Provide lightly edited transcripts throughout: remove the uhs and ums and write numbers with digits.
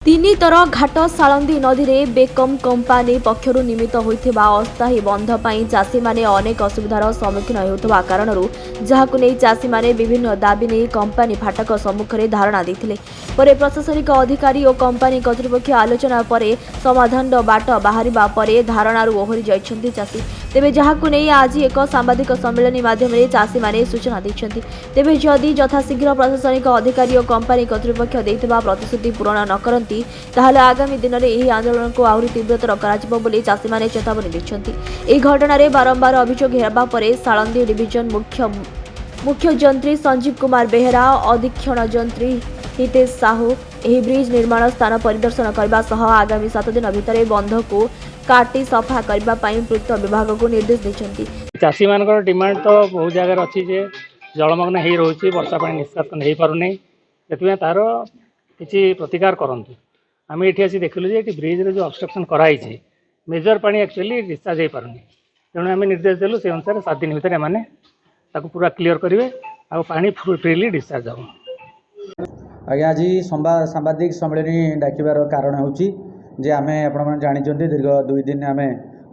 तीन थर घाट सालंदी नदी में बेकम कंपानी पक्षर निर्मित होता अस्थायी बंध पर चाषी मैंने अनेक असुविधार सम्मुखीन होता कारण जहां नहीं चाषी मैंने विभिन्न दाबी नहीं कंपानी फाटक सम्मुखें धारणा देते प्रशासनिक अधिकारी और कंपानी कर्तृपक्ष आलोचना पर समाधान बाट बाहर धारणार ओहरी जाइछन्ति चाषी तेबे जहां नहीं आज एक सांबादिक सम्मेलन माध्यम चाषी मैंने सूचना देते तेबे जदि यथाशीघ्र प्रशासनिक अधिकारी और कंपानी कर्तृपक्ष देइथिबा प्रतिश्रुति पूरण न करती ताहले आगामी दिन में यह आंदोलन को आहरी तीव्रतर कर चाषी मैंने चेतावनी देते। यह घटना बारंबार अभियोग हेबा परे सालंदी डिविजन मुख्य जंत्री संजीव कुमार बेहेरा अधीक्षण जंत्री हितेश साहू यह ब्रिज निर्माण स्थान परिदर्शन करने सह आगामी 7 दिन भितर बंध को काटी सफा करने पूर्त विभाग को निर्देश देते। चाषी मान डिमांड तो बहुत जगह अच्छी जे जलमग्न हो रही वर्षा पानी निष्कासन हो पारना से तार किसी प्रतिकार करतु आम ये आसी देखिलु जे ब्रिज जो ऑब्स्ट्रक्शन कराई मेजर पानी एक्चुअली डिस्चार्ज हो पारनी तेणु आम निर्देश देलु से अनुसार 7 दिन भितर एमाने ताकू पूरा क्लीयर करेंगे आ पानी फ्रीली डिस्चार्ज हो। आज्ञा आज सांबादिक सम्मेलन डाकिबार कारण होची जे आमे आपण जानिछन्ती दीर्घ 2 दिन आमे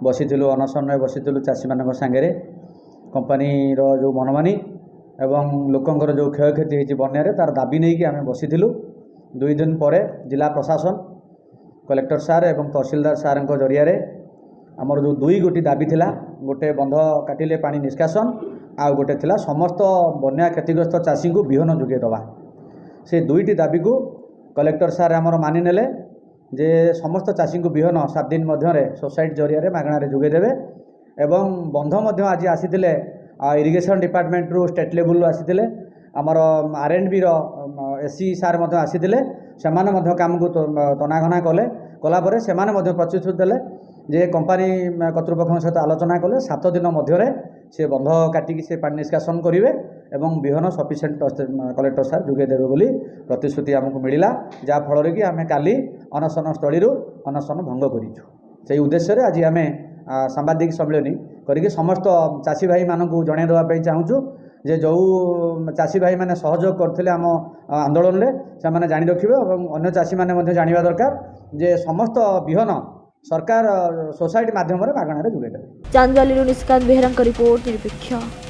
बसिथिलु अनशन रे बसिथिलु चाषी मानक संगे कंपनी रो जो मनमानी एवं लोकंकर जो क्षयक्षति होती बन्या तार दाबी नहीं कि आमे बसिथिलु 2 दिन पर जिला प्रशासन कलेक्टर सार एवं तहसीलदार सार जरिया आमर जो 2 गोटी दाबी थिला गोटे बंध काटिले पानी निष्कासन आ गोटे थिला समस्त बन्या क्षतिग्रस्त चाषी को बिहन जोगे दवा से 2टी दाबी को कलेक्टर सार आमर मानि नेले जे समस्त चाषी को बिहन 7 दिन मध्य सोसाइटी जरिया मागणार जोगे देवे एवं बंध मध्य आज आसीथिले इरिगेशन डिपार्टमेंट रू स्टेट लेवल आसीथिले आमर R&B रो एससी सार मध्य आसीथिले सेमाने मध्य काम को तनाघना कले कलापर से प्रतिश्रुति देले जे कंपनी कर्तृपक्ष सहित आलोचना कले 7 दिन मध्य से बंध काटिकी से पानी निष्कासन करेंगे एवं बिहन सफिसीयंट कलेक्टर सार जोगे देवे बोली प्रतिश्रुति आमको मिला जहाँफल कि आम काली अनशन स्थली अनशन भंग करूँ से उद्देश्य आज आम सांबादिक सम्मेलन करके समस्त चाषी भाई मानक जन देवाई चाहूँ जे जो चाषी भाई मैंने सहयोग करते आम आंदोलन में से जानी रखिए और अन्य चाषी मैंने जानवा दरकार जे समस्त बिहन सरकार सोसाइटी माध्यम मागणार जोगे देवे। चांदवाली निष्कांत बेहरा रिपोर्ट निरपेक्ष।